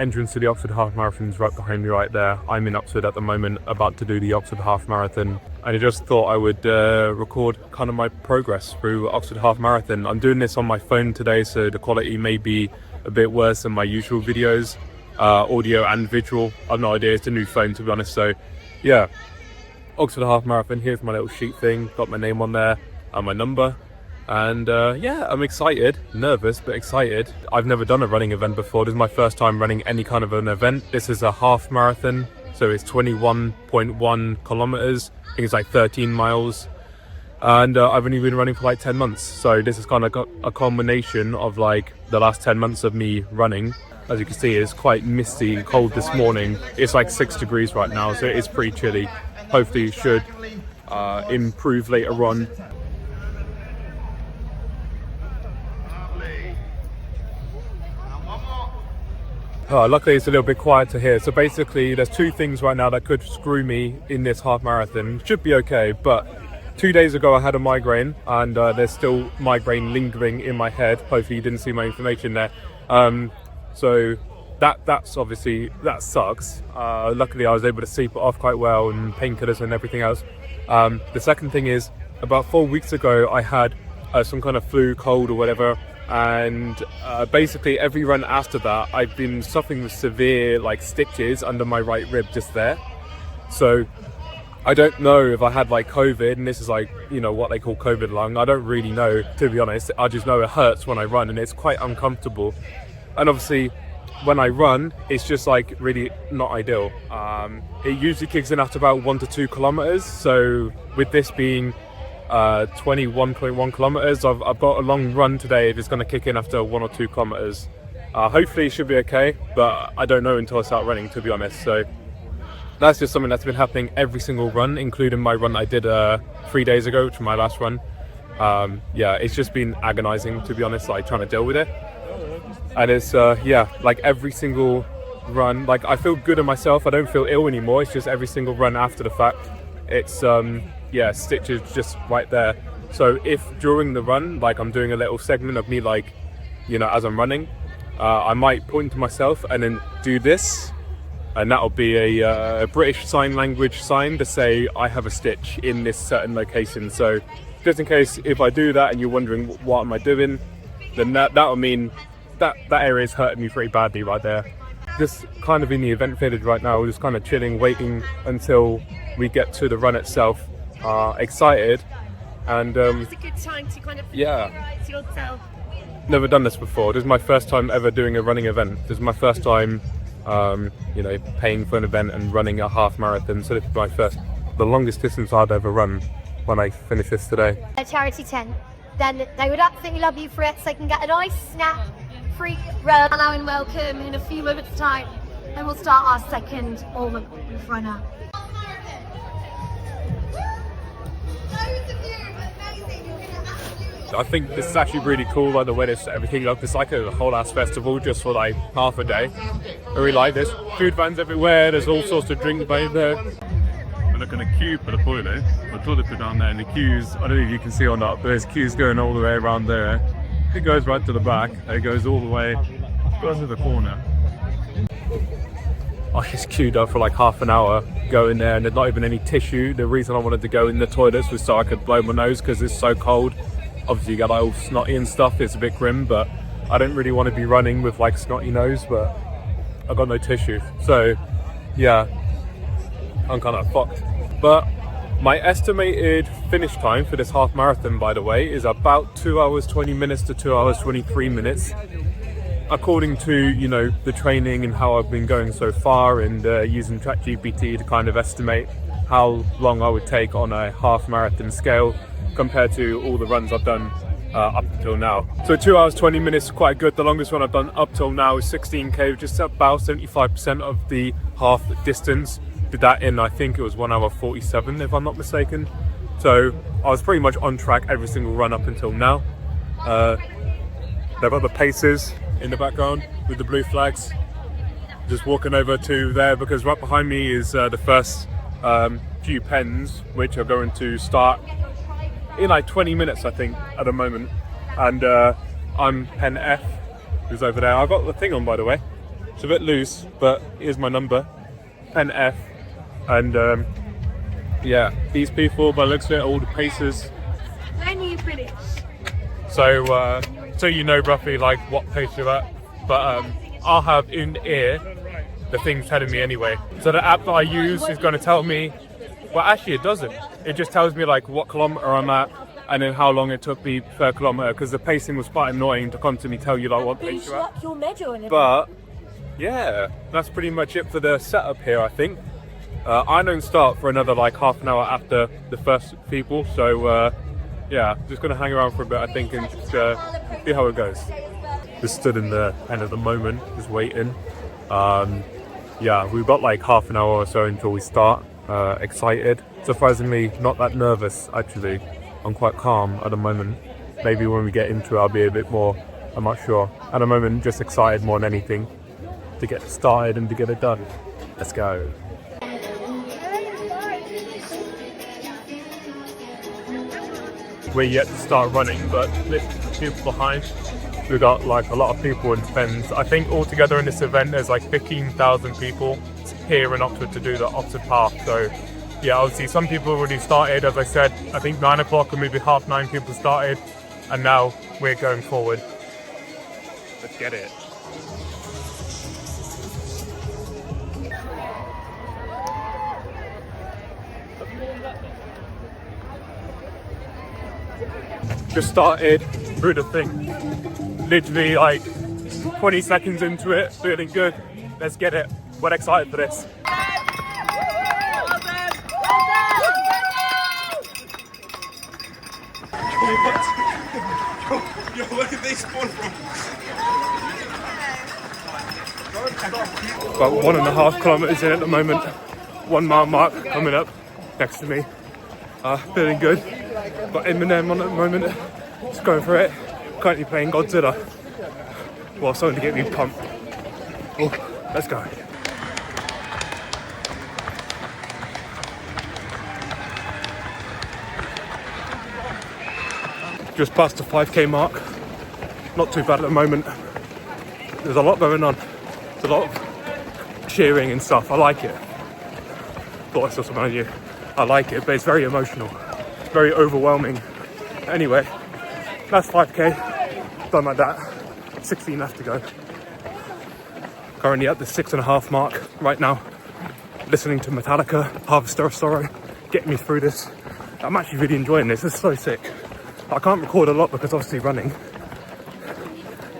entrance to the Oxford Half Marathon is right behind me right there. I'm in Oxford at the moment, about to do the Oxford Half Marathon. And I just thought I would record kind of my progress through Oxford Half Marathon. I'm doing this on my phone today, so the quality may be a bit worse than my usual videos, audio and visual. I've no idea, it's a new phone to be honest. So yeah, Oxford Half Marathon, here's my little sheet thing, got my name on there and my number. And yeah, I'm excited, nervous but excited. I've never done a running event before. This is my first time running any kind of an event. This is a half marathon, so it's 21.1 kilometers. I think it's like 13 miles. And I've only been running for like 10 months. So this is kind of got a combination of like the last 10 months of me running. As you can see, it's quite misty and cold this morning. It's like 6 degrees right now, so it is pretty chilly. Hopefully it should improve later on. Luckily it's a little bit quieter here. So basically there's two things right now that could screw me in this half marathon. Should be okay, but 2 days ago I had a migraine and there's still migraine lingering in my head. Hopefully you didn't see my information there. So that's obviously, that sucks. Luckily I was able to sleep it off quite well, and painkillers and everything else. The second thing is, about 4 weeks ago I had some kind of flu, cold or whatever. And basically every run after that I've been suffering with severe like stitches under my right rib just there. So I don't know if I had like COVID, and this is like, you know, what they call COVID lung. I don't really know, to be honest. I just know it hurts when I run and it's quite uncomfortable. And obviously when I run, it's just like really not ideal. It usually kicks in after about 1 to 2 kilometers. So with this being 21.1 kilometers, I've got a long run today if it's going to kick in after 1 or 2 kilometers. Hopefully it should be okay, but I don't know until I start running, to be honest. So that's just something that's been happening every single run, including my run I did 3 days ago, which was my last run. Yeah, it's just been agonizing, to be honest, like trying to deal with it. And it's yeah, like every single run, like I feel good in myself. I don't feel ill anymore. It's just every single run after the fact, it's yeah, stitches just right there. So if during the run, like I'm doing a little segment of me, like, you know, as I'm running, I might point to myself and then do this, and that'll be a British Sign Language sign to say I have a stitch in this certain location. So just in case if I do that and you're wondering what am I doing, then that'll mean that area is hurting me pretty badly right there. Just kind of in the event village right now, just kind of chilling, waiting until we get to the run itself. Excited, and it's a good time to kind of familiarize yourself. Never done this before. This is my first time ever doing a running event. This is my first time you know, paying for an event and running a half marathon. So this is my first, the longest distance I'd ever run when I finish this today. A charity tent, then they would absolutely love you for it, so they can get a nice snack, free run. Hello and welcome. In a few moments time and we'll start our second all-month runner. I think this is actually really cool, like the way they set everything up. It's like a whole ass festival just for like half a day. I really like this. Food vans everywhere, there's all sorts of drinks by there. We're looking at a queue for the toilet. The toilets are down there, and the queues, I don't know if you can see or not, but there's queues going all the way around there. It goes right to the back, it goes all the way, goes to the corner. I just queued up for like half an hour, going there, and there's not even any tissue. The reason I wanted to go in the toilets was so I could blow my nose because it's so cold. Obviously you got like all snotty and stuff, it's a bit grim, but I don't really want to be running with like snotty nose, but I got no tissue. So yeah, I'm kind of fucked. But my estimated finish time for this half marathon, by the way, is about 2 hours 20 minutes to 2 hours 23 minutes. According to, you know, the training and how I've been going so far, and using ChatGPT to kind of estimate how long I would take on a half marathon scale compared to all the runs I've done up until now. So 2 hours 20 minutes is quite good. The longest one I've done up till now is 16k, which is about 75% of the half distance. Did that in, I think it was 1 hour 47 if I'm not mistaken. So I was pretty much on track every single run up until now. There are other paces in the background with the blue flags. Just walking over to there because right behind me is the first few pens, which are going to start in like 20 minutes I think at the moment. And I'm pen F, who's over there. I've got the thing on, by the way. It's a bit loose, but here's my number, NF. And yeah, these people, by the looks of it, are all the pacers. When are you finished? So you know roughly like what pace you're at, but I'll have in ear the thing telling me anyway. So the app that I use is going to tell me, well actually it doesn't. It just tells me like what kilometer I'm at and then how long it took me per kilometer, because the pacing was quite annoying to constantly tell you like what pace you're at. But yeah, that's pretty much it for the setup here, I think. I don't start for another like half an hour after the first people, so yeah, just gonna hang around for a bit, I think, and just see how it goes. Just stood in the end at the moment, just waiting. Yeah, we've got like half an hour or so until we start. Excited, surprisingly not that nervous actually. I'm quite calm at the moment. Maybe when we get into it I'll be a bit more, I'm not sure. At the moment just excited more than anything to get started and to get it done. Let's go. We're yet to start running, but there's people behind. We've got like a lot of people in Fens. I think altogether in this event there's like 15,000 people here in Oxford to do the Oxford Path. So yeah, obviously some people already started. As I said, I think 9 o'clock or maybe 9:30 people started, and now we're going forward. Let's get it. Just started through the thing. Literally like 20 seconds into it, feeling good. Let's get it. We're excited for this. Yo, where did they spawn from? About 1.5 kilometers in at the moment. 1 mile mark coming up next to me. Feeling good. Got Eminem on at the moment. Just going for it. Currently playing Godzilla. Well, something to get me pumped. Oh, let's go. Just past the 5k mark. Not too bad at the moment. There's a lot going on. There's a lot of cheering and stuff. I like it. Thought I saw something on you. I like it, but it's very emotional. Very overwhelming. Anyway, that's 5k. Done like that. 16 left to go. Currently at the 6.5 mark right now. Listening to Metallica, Harvester of Sorrow, getting me through this. I'm actually really enjoying this. It's so sick. I can't record a lot because obviously running,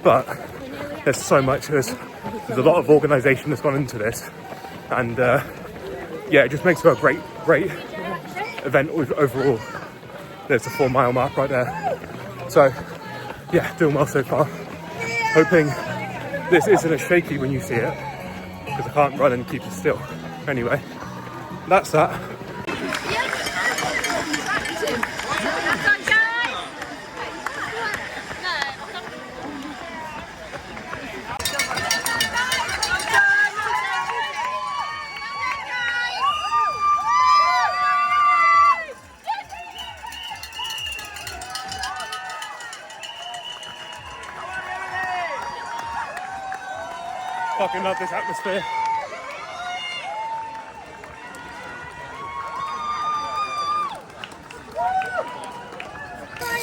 but there's so much. There's a lot of organisation that's gone into this, and yeah, it just makes for a great event overall. There's the 4 mile mark right there. So yeah, doing well so far. Hoping this isn't as shaky when you see it, because I can't run and keep it still. Anyway, that's that. Fucking love this atmosphere.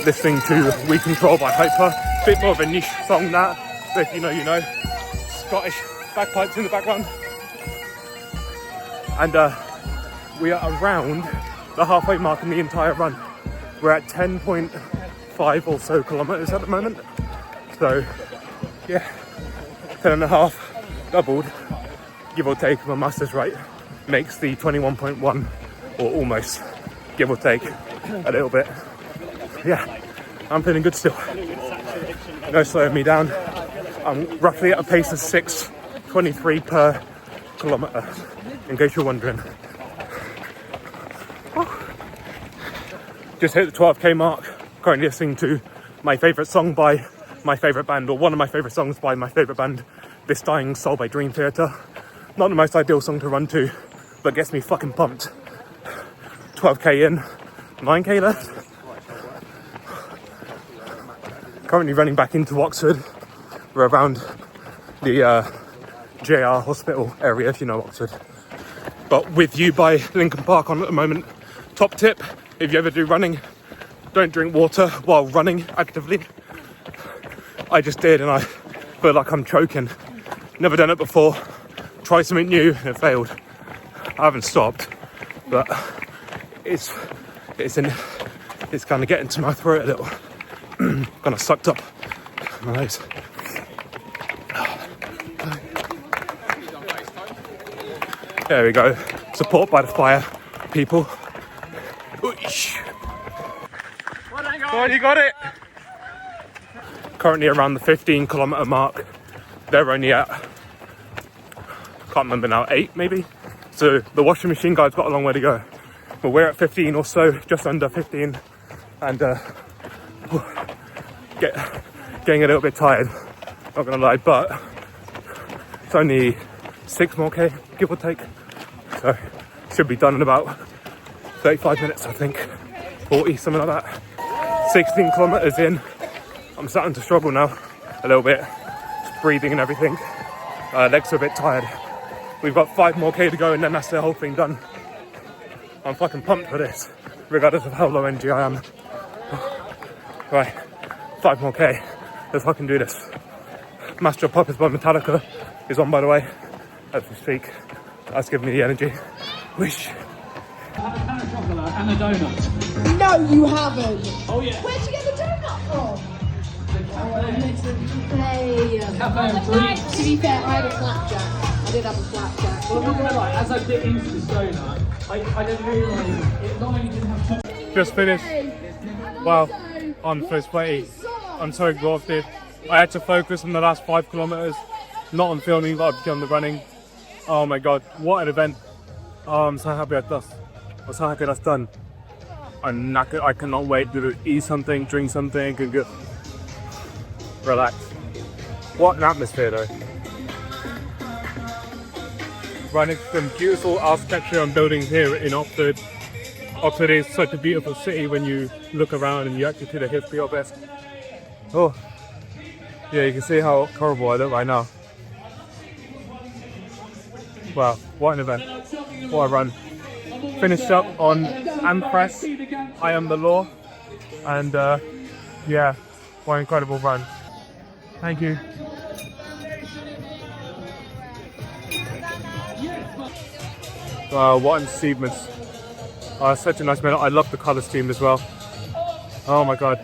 Listening to We Control by Hyper. Bit more of a niche song that, but if you know, you know. Scottish bagpipes in the background. And we are around the halfway mark in the entire run. We're at 10.5 or so kilometers at the moment. So yeah, 10.5. Doubled, give or take, my master's right, makes the 21.1, or almost, give or take, a little bit. Yeah, I'm feeling good still. No slowing me down. I'm roughly at a pace of 6:23 per kilometre, in case you're wondering. Just hit the 12k mark, currently listening to my favourite song by my favourite band, or one of my favourite songs by my favourite band, This Dying Soul by Dream Theater. Not the most ideal song to run to, but gets me fucking pumped. 12k in, 9k left. Currently running back into Oxford. We're around the JR Hospital area, if you know Oxford. But with you by Lincoln Park on at the moment. Top tip, if you ever do running, don't drink water while running actively. I just did and I feel like I'm choking. Never done it before. Try something new and it failed. I haven't stopped, but it's kind of getting to my throat a little. Kind of sucked up my nose. There we go. Support by the fire, people. Oh, you got it. Currently around the 15-kilometer mark. They're only at, can't remember now, 8 maybe. So the washing machine guy's got a long way to go. But we're at 15 or so, just under 15. And getting a little bit tired, not gonna lie, but it's only 6 more K, give or take. So should be done in about 35 minutes, I think. 40, something like that. 16 kilometers in. I'm starting to struggle now a little bit. Just breathing and everything. Legs are a bit tired. We've got 5 more K to go and then that's the whole thing done. I'm fucking pumped for this, regardless of how low energy I am. Right, 5 more K. Let's fucking do this. Master of Puppets by Metallica is on, by the way, as we speak. That's giving me the energy. Wish. Have a chocolate and a donut. No, you haven't. Oh yeah. Where'd you get the donut from? To be fair, I had a flapjack. I did have a flapjack. Well, I'm not gonna lie, as I bit into this donut, I didn't realise it not only didn't have chocolate. Just finished. Wow, I'm so sweaty. I'm so exhausted. I had to focus on the last 5 kilometers, not on filming, but on the running. Oh my god, what an event. Oh, I'm so happy I'm so happy that's done. I'm knackered. I cannot wait to eat something, drink something, and go relax. What an atmosphere though. Running some beautiful architecture and buildings here in Oxford. Oxford is such a beautiful city when you look around and you actually see the history of it. Oh, yeah, you can see how horrible I look right now. Wow, what an event. What a run. Finished up on Ampress, I Am the Law, and yeah, what an incredible run. Thank you. What an achievement. Such a nice medal. I love the colour scheme as well. Oh my god.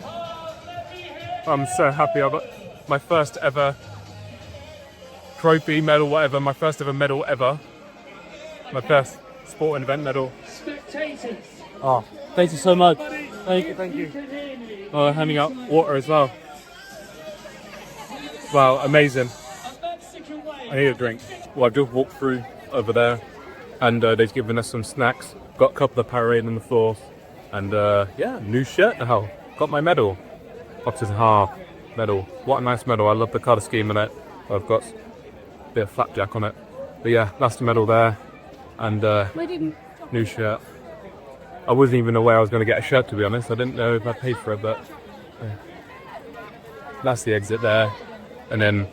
I'm so happy. I got my first ever trophy, medal, whatever. My first ever medal ever. My first sport and event medal. Spectators. Oh, thank you so much. Thank you. Oh, handing out water as well. Wow, amazing. I need a drink. Well, I've just walked through over there and they've given us some snacks. Got a couple of Powerade on the floor. And yeah, new shirt now. Got my medal. Oxford Half medal. What a nice medal. I love the colour scheme in it. I've got a bit of flapjack on it. But yeah, that's the medal there. And new shirt. I wasn't even aware I was going to get a shirt, to be honest. I didn't know if I paid for it, but yeah. That's the exit there. And then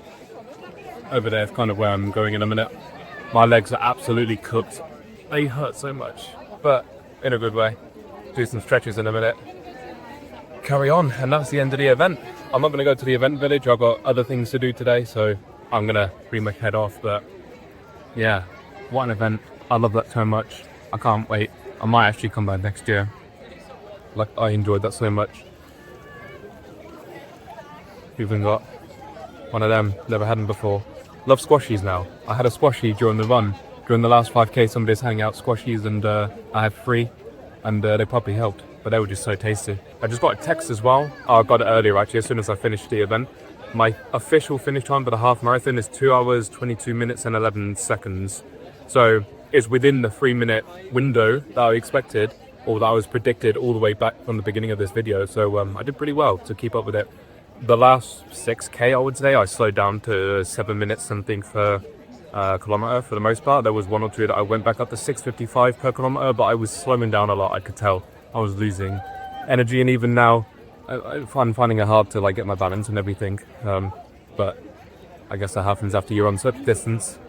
over there is kind of where I'm going in a minute. My legs are absolutely cooked. They hurt so much, but in a good way. Do some stretches in a minute. Carry on, and that's the end of the event. I'm not going to go to the event village. I've got other things to do today, so I'm going to bring my head off. But yeah, what an event. I love that so much. I can't wait. I might actually come back next year. Like, I enjoyed that so much. Even got one of them, never had them before. Love squashies now. I had a squashie during the run. During the last 5k, somebody's handing out squashies and I had 3 and they probably helped, but they were just so tasty. I just got a text as well. Oh, I got it earlier actually, as soon as I finished the event. My official finish time for the half marathon is 2 hours, 22 minutes and 11 seconds. So it's within the 3-minute window that I expected, or that I was predicted all the way back from the beginning of this video. So I did pretty well to keep up with it. The last 6k, I would say, I slowed down to 7 minutes something per kilometer for the most part. There was 1 or 2 that I went back up to 6:55 per kilometer, but I was slowing down a lot. I could tell I was losing energy, and even now I'm finding it hard to like get my balance and everything. But I guess that happens after you're on such distance.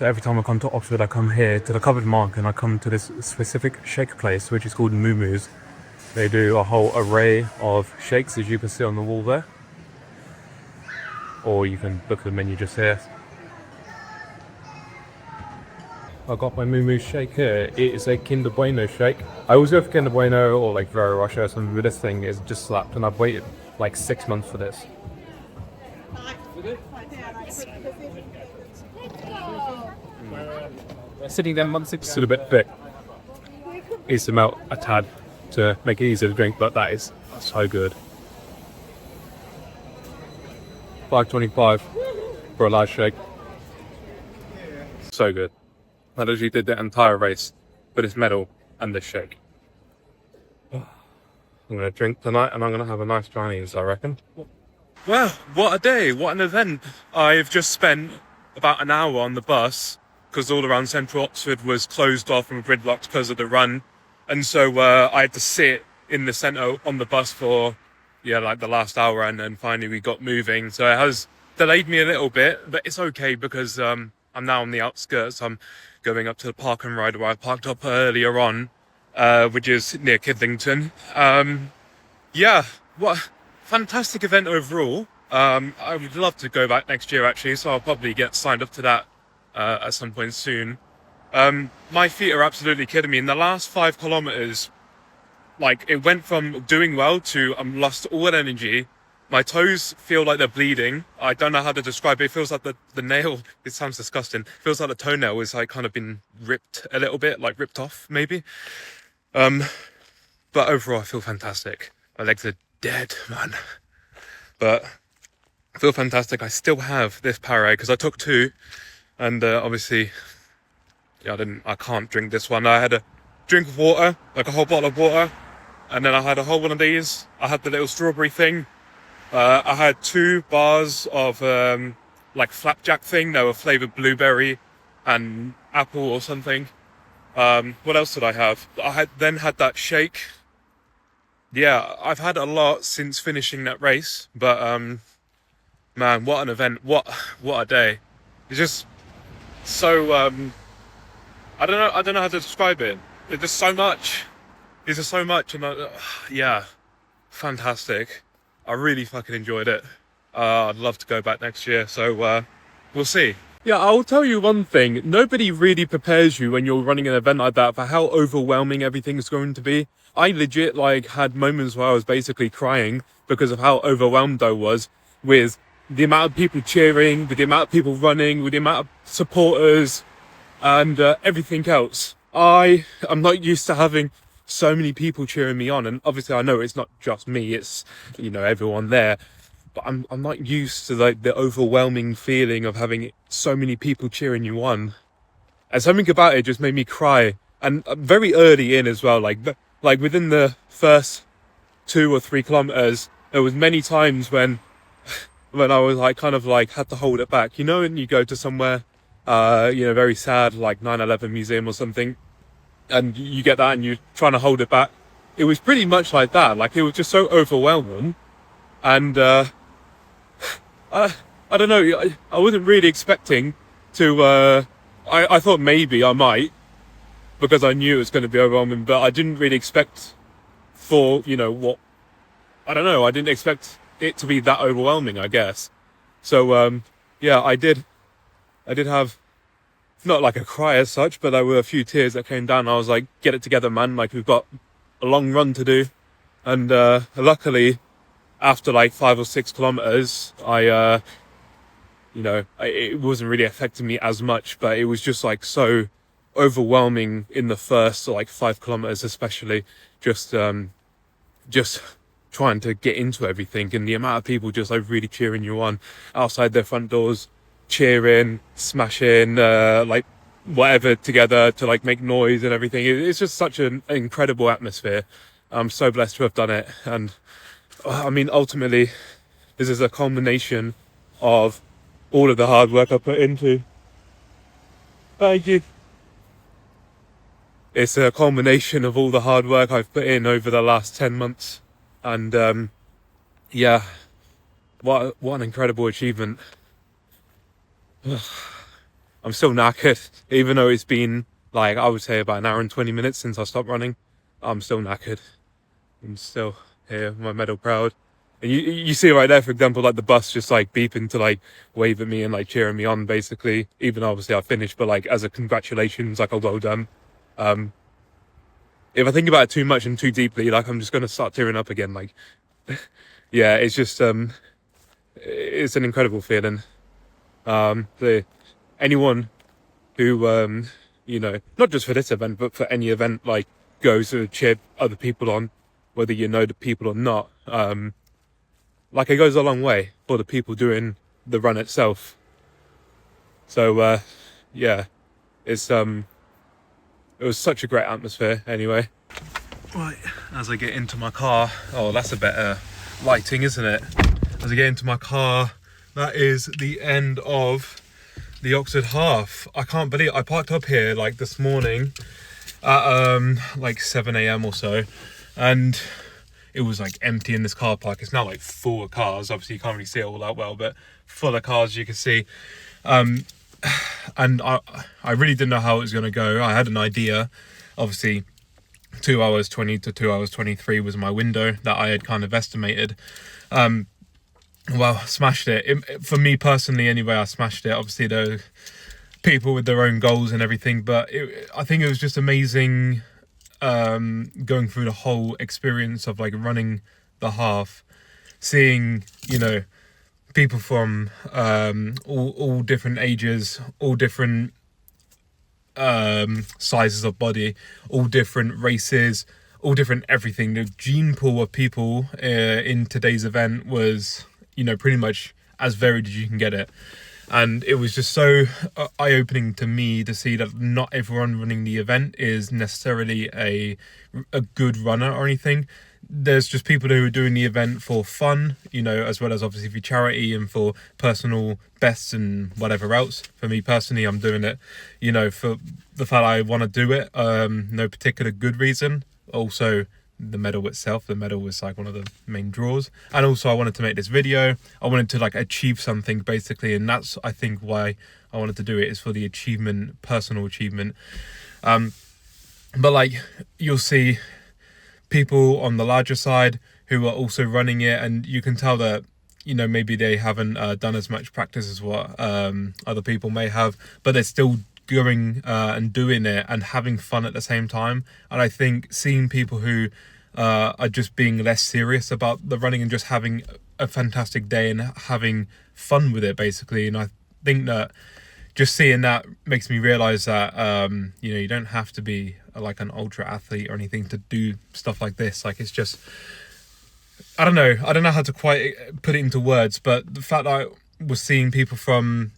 So every time I come to Oxford, I come here to the Covered Mark and I come to this specific shake place, which is called Moo Moo's. They do a whole array of shakes, as you can see on the wall there. Or you can book the menu just here. I got my Moo Moo shake here. It is a Kinder Bueno shake. I always go for Kinder Bueno or like Ferrero Rocher or something, but this thing is just slapped and I've waited like 6 months for this. Sitting there months, it's still a bit thick. Needs to melt a tad to make it easier to drink, but that is so good. $5.25 for a large shake. So good. I literally did the entire race for this medal and this shake. I'm gonna drink tonight and I'm gonna have a nice Chinese, I reckon. Well, what a day, what an event. I've just spent about an hour on the bus because all around central Oxford was closed off and gridlocked because of the run. And so I had to sit in the centre on the bus for, like the last hour, and then finally we got moving. So it has delayed me a little bit, but it's okay because I'm now on the outskirts. I'm going up to the Park and Ride where I parked up earlier on, which is near Kidlington. What a fantastic event overall. I would love to go back next year actually, so I'll probably get signed up to that at some point soon. My feet are absolutely kidding me. In the last 5 kilometers, like it went from doing well to I'm lost all energy. My toes feel like they're bleeding. I don't know how to describe it. It feels like the nail, it sounds disgusting. It feels like the toenail is like kind of been ripped a little bit, like ripped off maybe. But overall I feel fantastic. My legs are dead, man. But I feel fantastic. I still have this Parade because I took 2 and obviously I can't drink this one. I had a drink of water, like a whole bottle of water, and then I had a whole one of these. I had the little strawberry thing. I had 2 bars of like flapjack thing. They were flavoured blueberry and apple or something. What else did I have? I then had that shake. Yeah, I've had a lot since finishing that race, but man, what an event! What a day! It's just so I don't know how to describe it. It's just so much. It's just so much, and yeah, fantastic. I really fucking enjoyed it. I'd love to go back next year, so we'll see. Yeah, I'll tell you one thing. Nobody really prepares you when you're running an event like that for how overwhelming everything's going to be. I legit had moments where I was basically crying because of how overwhelmed I was with the amount of people cheering, with the amount of people running, with the amount of supporters and everything else. I am not used to having so many people cheering me on, and obviously I know it's not just me, it's everyone there, but I'm not used to the overwhelming feeling of having so many people cheering you on, and something about it just made me cry. And very early in as well, like within the first 2 or 3 kilometers, there was many times when I was had to hold it back, and you go to somewhere very sad, like 9/11 museum or something, and you get that and you're trying to hold it back. It was pretty much like that. Like, it was just so overwhelming. And I don't know, I wasn't really expecting to I thought maybe I might, because I knew it was going to be overwhelming, but I didn't really expect for what, I don't know, I didn't expect it to be that overwhelming, I guess. So yeah, I did have not like a cry as such, but there were a few tears that came down. I was like, get it together, man. Like, we've got a long run to do. And luckily, after 5 or 6 kilometers, it wasn't really affecting me as much, but it was just so overwhelming in the first 5 kilometers, especially just trying to get into everything, and the amount of people just really cheering you on outside their front doors, cheering, smashing, whatever together to make noise and everything. It's just such an incredible atmosphere. I'm so blessed to have done it. And I mean, ultimately, this is a culmination of all of the hard work I put into. Thank you. It's a culmination of all the hard work I've put in over the last 10 months. And yeah, what an incredible achievement. I'm still knackered, even though it's been like, I would say about an hour and 20 minutes since I stopped running. I'm still knackered. I'm still here, my medal proud. And you see right there, for example, like the bus just like beeping to like wave at me and like cheering me on, basically. Even obviously I finished, but like as a congratulations, like a well done. If I think about it too much and too deeply, like I'm just gonna start tearing up again. Like, yeah, it's just it's an incredible feeling. Anyone who you know, not just for this event, but for any event, like goes to cheer other people on, whether you know the people or not. Like it goes a long way for the people doing the run itself. So yeah, it was such a great atmosphere anyway. Right, as I get into my car, oh, that's a better lighting, isn't it? As I get into my car, that is the end of the Oxford Half. I can't believe I parked up here like this morning at like 7 a.m. or so, and it was like empty in this car park. It's now like full of cars. Obviously you can't really see it all that well, but full of cars, you can see. And I really didn't know how it was going to go. I had an idea. Obviously 2 hours 20 to 2 hours 23 was my window that I had kind of estimated. Well, smashed it. For me personally anyway, I smashed it. Obviously there are people with their own goals and everything, but I think it was just amazing going through the whole experience of like running the half, seeing, you know, people from all different ages, all different sizes of body, all different races, all different everything. The gene pool of people in today's event was, you know, pretty much as varied as you can get it. And it was just so eye-opening to me to see that not everyone running the event is necessarily a good runner or anything. There's just people who are doing the event for fun, you know, as well as obviously for charity and for personal bests and whatever else. For me personally, I'm doing it, you know, for the fact I want to do it. No particular good reason. Also, the medal itself, the medal was like one of the main draws, and also I wanted to make this video. I wanted to like achieve something basically, and that's I think why I wanted to do it, is for the achievement, personal achievement. But like you'll see people on the larger side who are also running it, and you can tell that, you know, maybe they haven't done as much practice as what other people may have, but they're still going and doing it and having fun at the same time. And I think seeing people who are just being less serious about the running and just having a fantastic day and having fun with it basically, and I think that just seeing that makes me realize that you know, you don't have to be like an ultra athlete or anything to do stuff like this. Like, it's just, I don't know how to quite put it into words, but the fact that I was seeing people from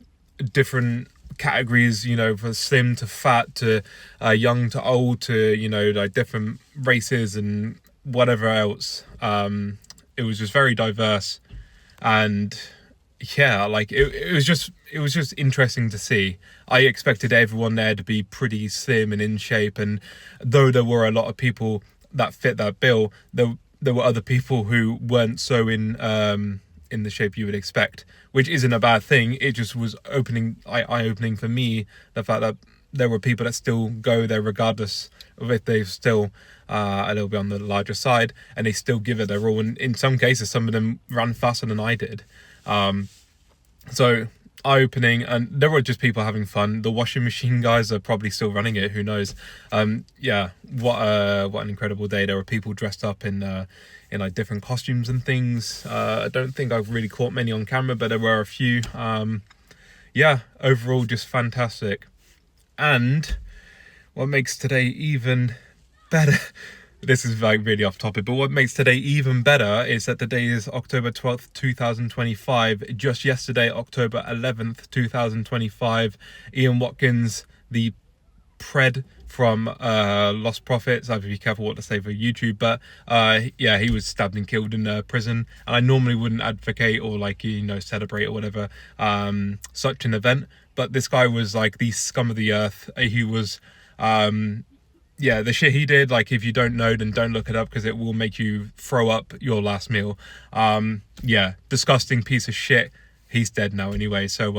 different categories, you know, from slim to fat to young to old to, you know, like different races and whatever else, it was just very diverse. And yeah, like it was just interesting to see. I expected everyone there to be pretty slim and in shape, and though there were a lot of people that fit that bill, there were other people who weren't so in the shape you would expect, which isn't a bad thing. It just was eye-opening for me, the fact that there were people that still go there regardless of if they're still a little bit on the larger side, and they still give it their all. And in some cases, some of them ran faster than I did. So eye-opening, and there were just people having fun. The washing machine guys are probably still running it, who knows. Yeah, what an incredible day. There were people dressed up in like different costumes and things. I don't think I've really caught many on camera, but there were a few. Yeah, overall just fantastic. And what makes today even better, this is like really off topic, but what makes today even better is that today is October 12th, 2025. Just yesterday, October 11th, 2025, Ian Watkins, the pred from Lost Profits, I have to be careful what to say for YouTube, but yeah, he was stabbed and killed in prison. And I normally wouldn't advocate or like, you know, celebrate or whatever such an event, but this guy was like the scum of the earth. He was yeah, the shit he did, like, if you don't know, then don't look it up, because it will make you throw up your last meal. Yeah, disgusting piece of shit. He's dead now anyway, so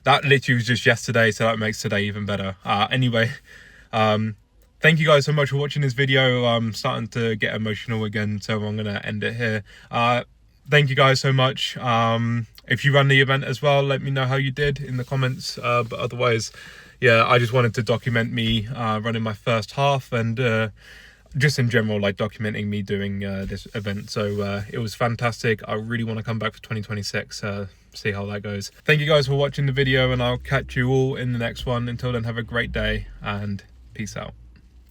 that literally was just yesterday, so that makes today even better. Anyway, thank you guys so much for watching this video. I'm starting to get emotional again, so I'm gonna end it here. Thank you guys so much. If you run the event as well, let me know how you did in the comments. But otherwise, yeah, I just wanted to document me running my first half, and just in general, like documenting me doing this event. So it was fantastic. I really want to come back for 2026, see how that goes. Thank you guys for watching the video, and I'll catch you all in the next one. Until then, have a great day and peace out.